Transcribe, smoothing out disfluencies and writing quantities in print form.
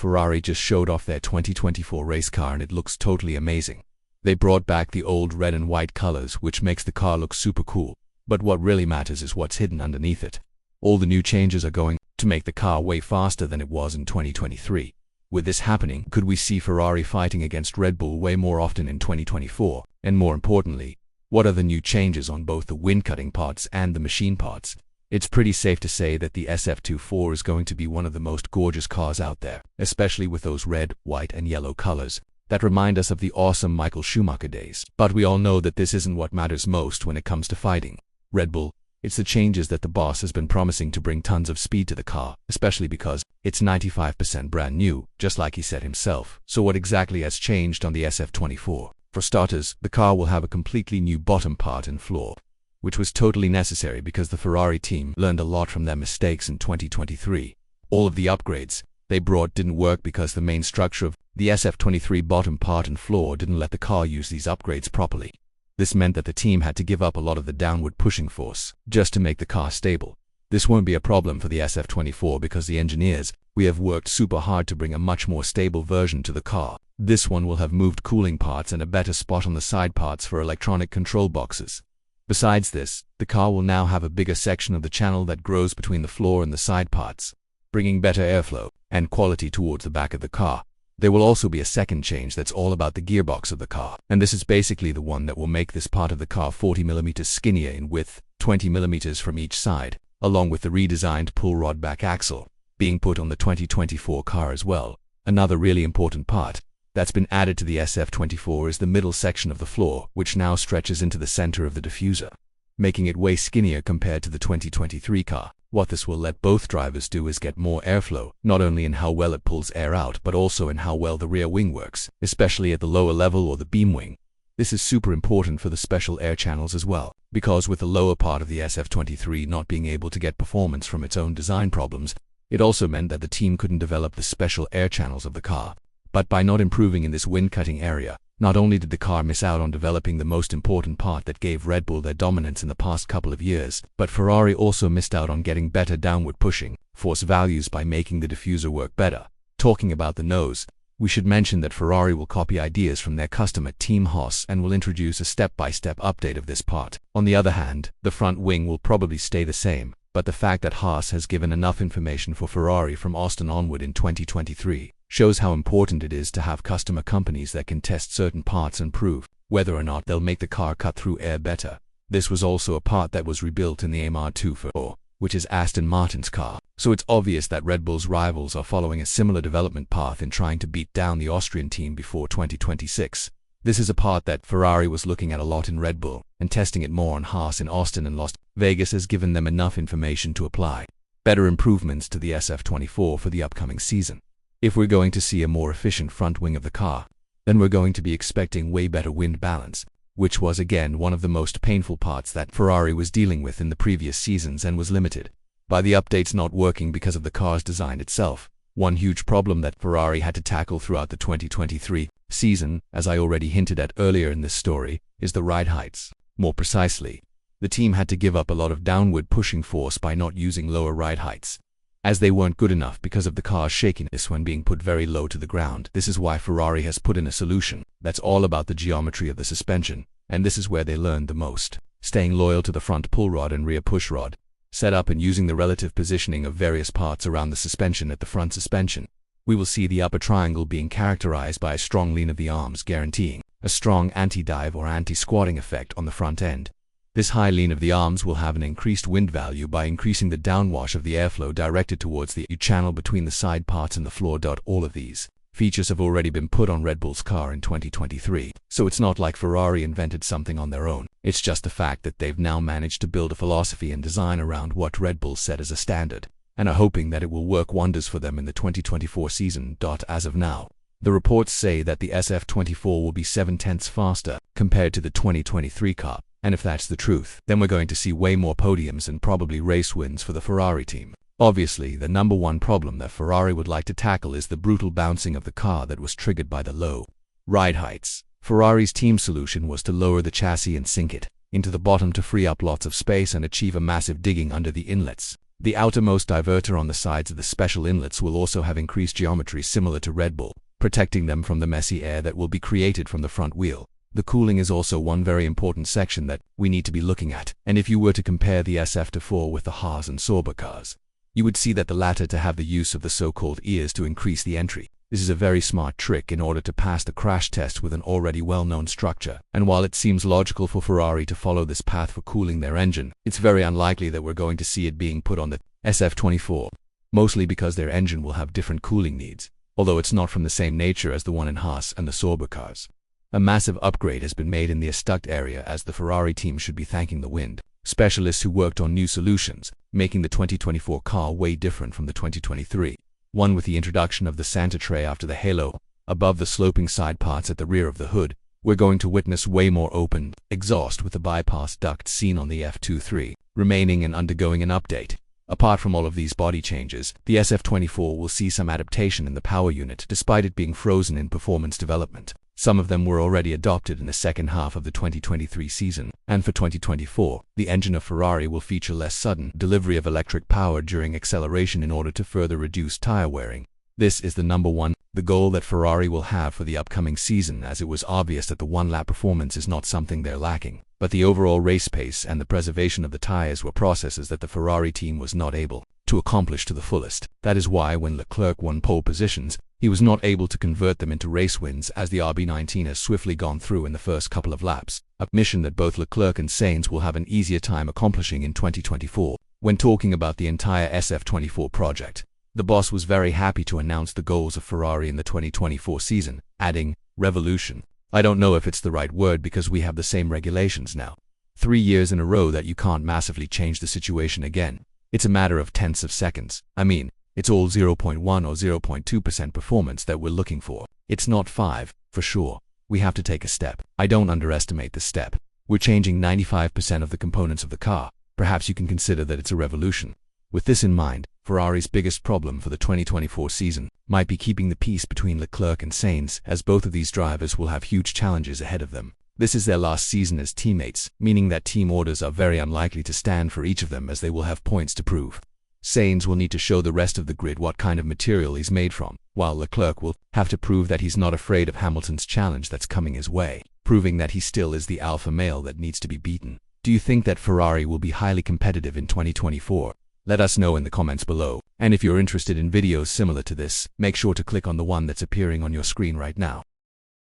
Ferrari just showed off their 2024 race car and it looks totally amazing. They brought back the old red and white colors, which makes the car look super cool. But what really matters is what's hidden underneath it. All the new changes are going to make the car way faster than it was in 2023. With this happening, could we see Ferrari fighting against Red Bull way more often in 2024? And more importantly, what are the new changes on both the wind-cutting parts and the machine parts? It's pretty safe to say that the SF-24 is going to be one of the most gorgeous cars out there, especially with those red, white, and yellow colors that remind us of the awesome Michael Schumacher days. But we all know that this isn't what matters most when it comes to fighting Red Bull. It's the changes that the boss has been promising to bring tons of speed to the car, especially because it's 95% brand new, just like he said himself. So what exactly has changed on the SF-24? For starters, the car will have a completely new bottom part and floor, which was totally necessary because the Ferrari team learned a lot from their mistakes in 2023. All of the upgrades they brought didn't work because the main structure of the SF-23 bottom part and floor didn't let the car use these upgrades properly. This meant that the team had to give up a lot of the downward pushing force just to make the car stable. This won't be a problem for the SF-24 because the engineers, we have worked super hard to bring a much more stable version to the car. This one will have moved cooling parts and a better spot on the side parts for electronic control boxes. Besides this, the car will now have a bigger section of the channel that grows between the floor and the side parts, bringing better airflow and quality towards the back of the car. There will also be a second change that's all about the gearbox of the car, and this is basically the one that will make this part of the car 40mm skinnier in width, 20mm from each side, along with the redesigned pull rod back axle being put on the 2024 car as well. Another really important part that's been added to the SF-24 is the middle section of the floor, which now stretches into the center of the diffuser, making it way skinnier compared to the 2023 car. What this will let both drivers do is get more airflow, not only in how well it pulls air out, but also in how well the rear wing works, especially at the lower level or the beam wing. This is super important for the special air channels as well, because with the lower part of the SF-23 not being able to get performance from its own design problems, it also meant that the team couldn't develop the special air channels of the car. But by not improving in this wind-cutting area, not only did the car miss out on developing the most important part that gave Red Bull their dominance in the past couple of years, but Ferrari also missed out on getting better downward pushing force values by making the diffuser work better. Talking about the nose, we should mention that Ferrari will copy ideas from their customer Team Haas and will introduce a step-by-step update of this part. On the other hand, the front wing will probably stay the same, but the fact that Haas has given enough information for Ferrari from Austin onward in 2023 shows how important it is to have customer companies that can test certain parts and prove whether or not they'll make the car cut through air better. This was also a part that was rebuilt in the MR2 which is Aston Martin's car. So it's obvious that Red Bull's rivals are following a similar development path in trying to beat down the Austrian team before 2026. This is a part that Ferrari was looking at a lot in Red Bull, and testing it more on Haas in Austin and Las Vegas has given them enough information to apply better improvements to the SF-24 for the upcoming season. If we're going to see a more efficient front wing of the car, then we're going to be expecting way better wind balance, which was again one of the most painful parts that Ferrari was dealing with in the previous seasons and was limited by the updates not working because of the car's design itself. One huge problem that Ferrari had to tackle throughout the 2023 season, as I already hinted at earlier in this story, is the ride heights. More precisely, the team had to give up a lot of downward pushing force by not using lower ride heights, as they weren't good enough because of the car's shakiness when being put very low to the ground. This is why Ferrari has put in a solution that's all about the geometry of the suspension, and this is where they learned the most. Staying loyal to the front pull rod and rear push rod set up and using the relative positioning of various parts around the suspension at the front suspension. We will see the upper triangle being characterized by a strong lean of the arms, guaranteeing a strong anti-dive or anti-squatting effect on the front end. This high lean of the arms will have an increased wind value by increasing the downwash of the airflow directed towards the channel between the side parts and the floor. All of these features have already been put on Red Bull's car in 2023, so it's not like Ferrari invented something on their own. It's just the fact that they've now managed to build a philosophy and design around what Red Bull set as a standard, and are hoping that it will work wonders for them in the 2024 season. As of now, the reports say that the SF-24 will be 7/10 faster compared to the 2023 car. And if that's the truth, then we're going to see way more podiums and probably race wins for the Ferrari team. Obviously, the number one problem that Ferrari would like to tackle is the brutal bouncing of the car that was triggered by the low ride heights. Ferrari's team solution was to lower the chassis and sink it into the bottom to free up lots of space and achieve a massive digging under the inlets. The outermost diverter on the sides of the special inlets will also have increased geometry similar to Red Bull, protecting them from the messy air that will be created from the front wheel. The cooling is also one very important section that we need to be looking at, and if you were to compare the SF-24 with the Haas and Sauber cars, you would see that the latter to have the use of the so-called ears to increase the entry. This is a very smart trick in order to pass the crash test with an already well-known structure, and while it seems logical for Ferrari to follow this path for cooling their engine, it's very unlikely that we're going to see it being put on the SF-24, mostly because their engine will have different cooling needs, although it's not from the same nature as the one in Haas and the Sauber cars. A massive upgrade has been made in the Stuck area, as the Ferrari team should be thanking the wind specialists who worked on new solutions, making the 2024 car way different from the 2023 one, with the introduction of the Santa tray after the halo above the sloping side parts at the rear of the hood. We're going to witness way more open exhaust with the bypass duct seen on the F23 remaining and undergoing an update. Apart from all of these body changes, the SF-24 will see some adaptation in the power unit despite it being frozen in performance development. Some of them were already adopted in the second half of the 2023 season, and for 2024, the engine of Ferrari will feature less sudden delivery of electric power during acceleration in order to further reduce tire wearing. This is the the goal that Ferrari will have for the upcoming season, as it was obvious that the one-lap performance is not something they're lacking, but the overall race pace and the preservation of the tires were processes that the Ferrari team was not able to accomplish to the fullest. That is why when Leclerc won pole positions, he was not able to convert them into race wins, as the RB19 has swiftly gone through in the first couple of laps, a mission that both Leclerc and Sainz will have an easier time accomplishing in 2024. When talking about the entire SF-24 project, the boss was very happy to announce the goals of Ferrari in the 2024 season, adding, "Revolution. I don't know if it's the right word because we have the same regulations now. 3 years in a row that you can't massively change the situation again. It's a matter of tenths of seconds. I mean, it's all 0.1 or 0.2% performance that we're looking for. It's not 5, for sure. We have to take a step. I don't underestimate the step. We're changing 95% of the components of the car. Perhaps you can consider that it's a revolution." With this in mind, Ferrari's biggest problem for the 2024 season might be keeping the peace between Leclerc and Sainz, as both of these drivers will have huge challenges ahead of them. This is their last season as teammates, meaning that team orders are very unlikely to stand for each of them, as they will have points to prove. Sainz will need to show the rest of the grid what kind of material he's made from, while Leclerc will have to prove that he's not afraid of Hamilton's challenge that's coming his way, proving that he still is the alpha male that needs to be beaten. Do you think that Ferrari will be highly competitive in 2024? Let us know in the comments below, and if you're interested in videos similar to this, make sure to click on the one that's appearing on your screen right now.